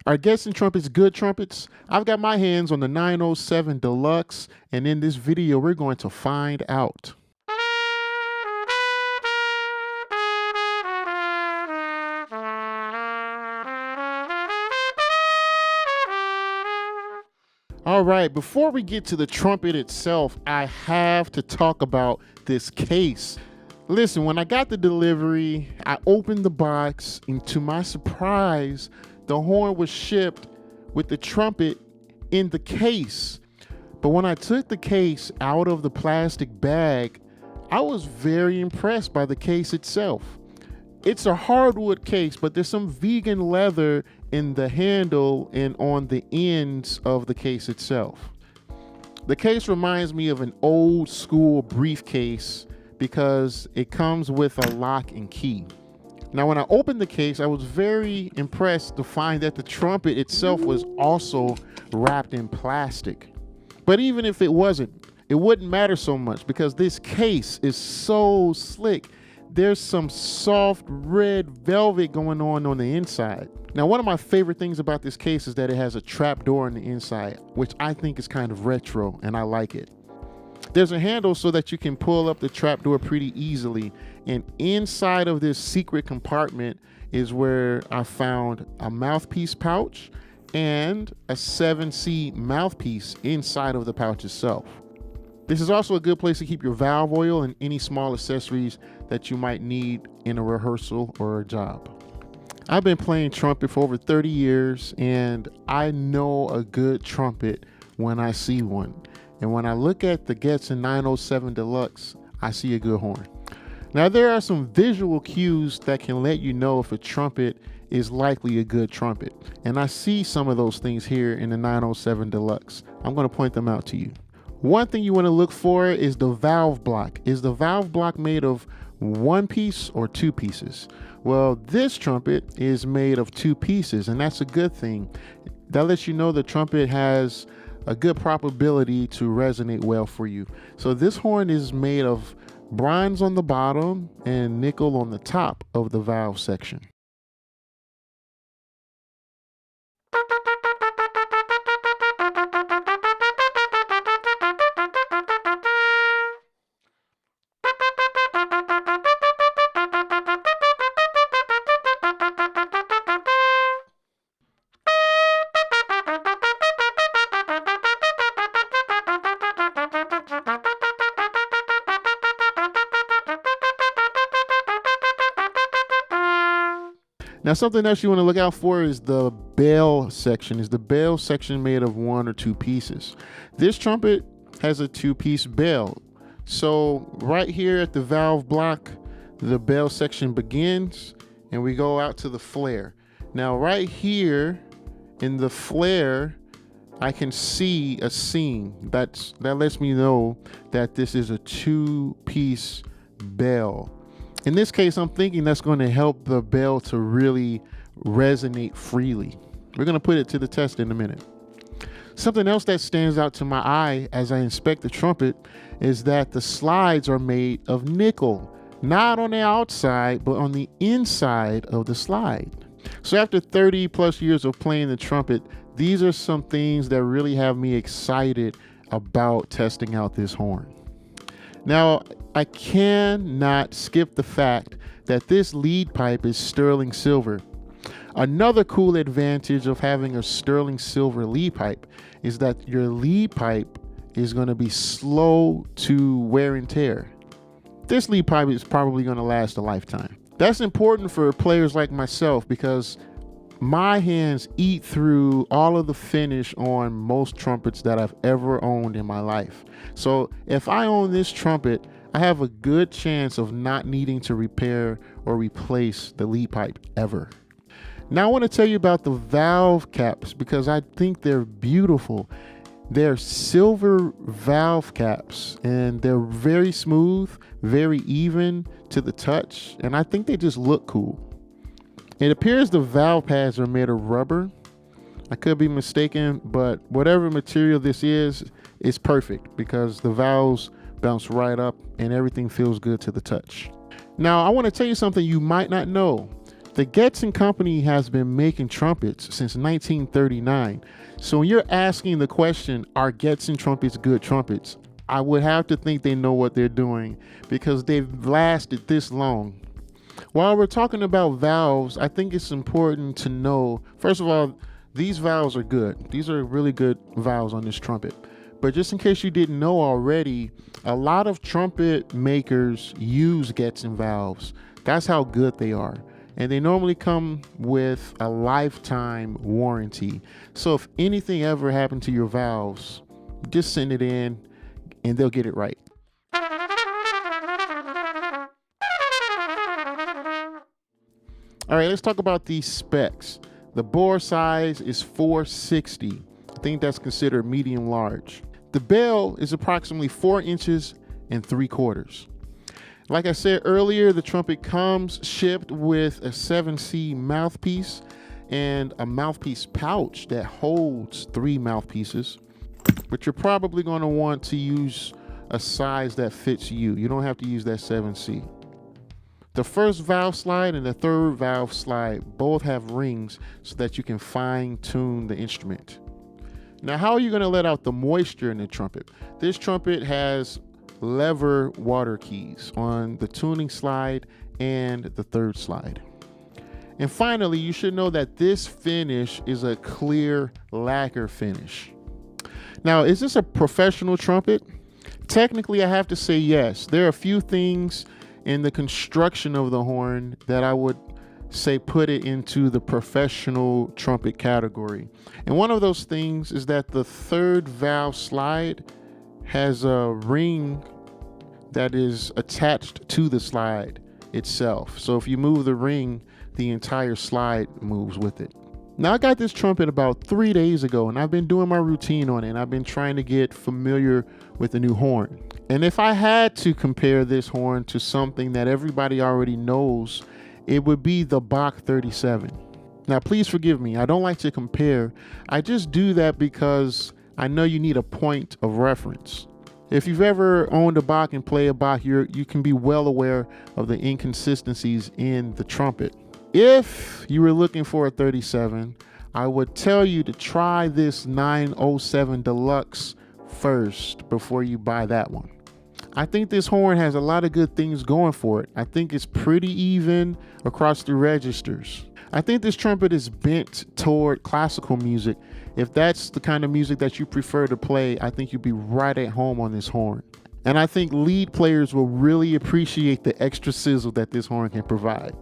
Are Getzen Trumpets good trumpets? I've got my hands on the 907 Deluxe, and in this video, we're going to find out. All right, before we get to the trumpet itself, I have to talk about this case. Listen, when I got the delivery, I opened the box, and to my surprise, the horn was shipped with the trumpet in the case. But when I took the case out of the plastic bag, I was very impressed by the case itself. It's a hardwood case, but there's some vegan leather in the handle and on the ends of the case itself. The case reminds me of an old school briefcase because it comes with a lock and key. Now, when I opened the case, I was very impressed to find that the trumpet itself was also wrapped in plastic. But even if it wasn't, it wouldn't matter so much because this case is so slick. There's some soft red velvet going on the inside. Now, one of my favorite things about this case is that it has a trap door on the inside, which I think is kind of retro, and I like it. There's a handle so that you can pull up the trap door pretty easily, and inside of this secret compartment is where I found a mouthpiece pouch and a 7C mouthpiece inside of the pouch itself. This is also a good place to keep your valve oil and any small accessories that you might need in a rehearsal or a job. I've been playing trumpet for over 30 years, and I know a good trumpet when I see one. And when I look at the Getzen 907 Deluxe, I see a good horn. Now, there are some visual cues that can let you know if a trumpet is likely a good trumpet. And I see some of those things here in the 907 Deluxe. I'm going to point them out to you. One thing you want to look for is the valve block. Is the valve block made of one piece or two pieces? Well, this trumpet is made of two pieces, and that's a good thing. That lets you know the trumpet has a good probability to resonate well for you. So this horn is made of bronze on the bottom and nickel on the top of the valve section. Now, something else you want to look out for is the bell section. Is the bell section made of one or two pieces? This trumpet has a two-piece bell. So right here at the valve block, the bell section begins, and we go out to the flare. Now, right here in the flare, I can see a seam. That lets me know that this is a two-piece bell. In this case, I'm thinking that's going to help the bell to really resonate freely. We're going to put it to the test in a minute. Something else that stands out to my eye as I inspect the trumpet is that the slides are made of nickel, not on the outside, but on the inside of the slide. So after 30 plus years of playing the trumpet, these are some things that really have me excited about testing out this horn. Now, I cannot skip the fact that this lead pipe is sterling silver. Another cool advantage of having a sterling silver lead pipe is that your lead pipe is going to be slow to wear and tear. This lead pipe is probably going to last a lifetime. That's important for players like myself because my hands eat through all of the finish on most trumpets that I've ever owned in my life. So if I own this trumpet, I have a good chance of not needing to repair or replace the lead pipe ever. Now I want to tell you about the valve caps because I think they're beautiful. They're silver valve caps and they're very smooth, very even to the touch, and I think they just look cool. It appears the valve pads are made of rubber. I could be mistaken, but whatever material this is perfect because the valves bounce right up and everything feels good to the touch. Now, I want to tell you something you might not know. The Getzen Company has been making trumpets since 1939. So when you're asking the question, are Getzen trumpets good trumpets? I would have to think they know what they're doing because they've lasted this long. While we're talking about valves, I think it's important to know, first of all, these valves are good. These are really good valves on this trumpet. But just in case you didn't know already, a lot of trumpet makers use Getzen valves. That's how good they are. And they normally come with a lifetime warranty. So if anything ever happened to your valves, just send it in and they'll get it right. All right, let's talk about these specs. The bore size is 460. I think that's considered medium large. The bell is approximately 4 inches and 3/4. Like I said earlier, the trumpet comes shipped with a 7C mouthpiece and a mouthpiece pouch that holds 3 mouthpieces. But you're probably going to want to use a size that fits you. You don't have to use that 7C. The first valve slide and the third valve slide both have rings so that you can fine tune the instrument. Now, how are you going to let out the moisture in the trumpet? This trumpet has lever water keys on the tuning slide and the third slide. And finally, you should know that this finish is a clear lacquer finish. Now, is this a professional trumpet? Technically, I have to say yes. There are a few things in the construction of the horn that I would say put it into the professional trumpet category. And one of those things is that the third valve slide has a ring that is attached to the slide itself. So if you move the ring, the entire slide moves with it. Now, I got this trumpet about 3 days ago, and I've been doing my routine on it, and I've been trying to get familiar with the new horn. And if I had to compare this horn to something that everybody already knows, it would be the Bach 37. Now, please forgive me. I don't like to compare. I just do that because I know you need a point of reference. If you've ever owned a Bach and play a Bach, you can be well aware of the inconsistencies in the trumpet. If you were looking for a 37, I would tell you to try this 907 Deluxe first before you buy that one. I think this horn has a lot of good things going for it. I think it's pretty even across the registers. I think this trumpet is bent toward classical music. If that's the kind of music that you prefer to play, I think you'd be right at home on this horn. And I think lead players will really appreciate the extra sizzle that this horn can provide.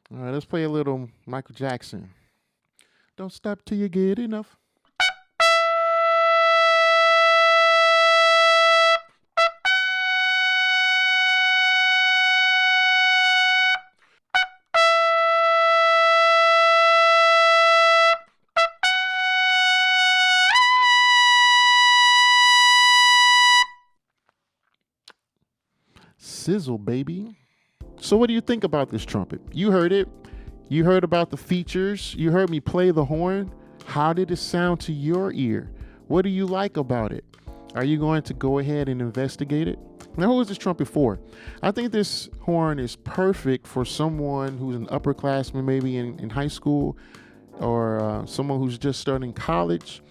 All right, let's play a little Michael Jackson. Don't stop till you get enough. Sizzle, baby. So what do you think about this trumpet? You heard it. You heard about the features. You heard me play the horn. How did it sound to your ear? What do you like about it? Are you going to go ahead and investigate it? Now, who is this trumpet for? I think this horn is perfect for someone who's an upperclassman, maybe in high school, or someone who's just starting college,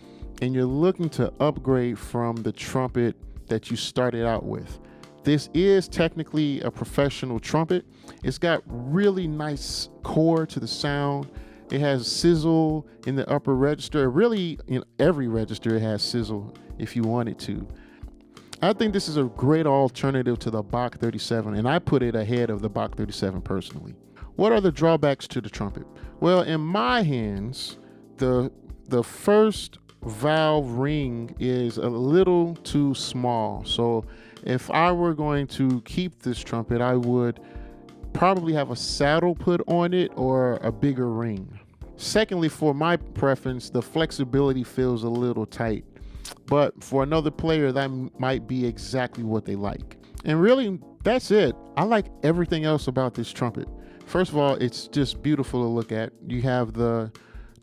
and you're looking to upgrade from the trumpet that you started out with. This is technically a professional trumpet. It's got really nice core to the sound. It has sizzle in the upper register. Really, in every register, it has sizzle if you want it to. I think this is a great alternative to the Bach 37, and I put it ahead of the Bach 37 personally. What are the drawbacks to the trumpet? Well, in my hands, the first valve ring is a little too small. So if I were going to keep this trumpet, I would probably have a saddle put on it or a bigger ring. Secondly, for my preference, the flexibility feels a little tight, but for another player, that might be exactly what they like. And really, that's it. I like everything else about this trumpet. First of all, it's just beautiful to look at. You have the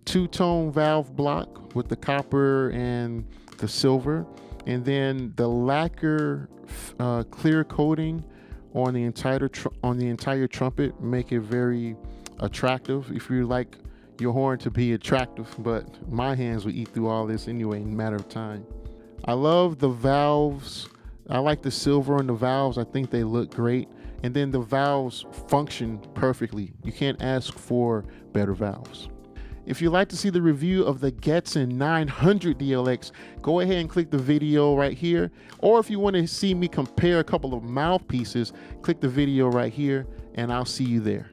two-tone valve block with the copper and the silver, and then the lacquer clear coating on the entire trumpet make it very attractive. If you like your horn to be attractive, but my hands will eat through all this anyway in a matter of time. I love the valves. I like the silver on the valves. I think they look great. And then the valves function perfectly. You can't ask for better valves. If you'd like to see the review of the Getzen 900 DLX, go ahead and click the video right here. Or if you want to see me compare a couple of mouthpieces, click the video right here, and I'll see you there.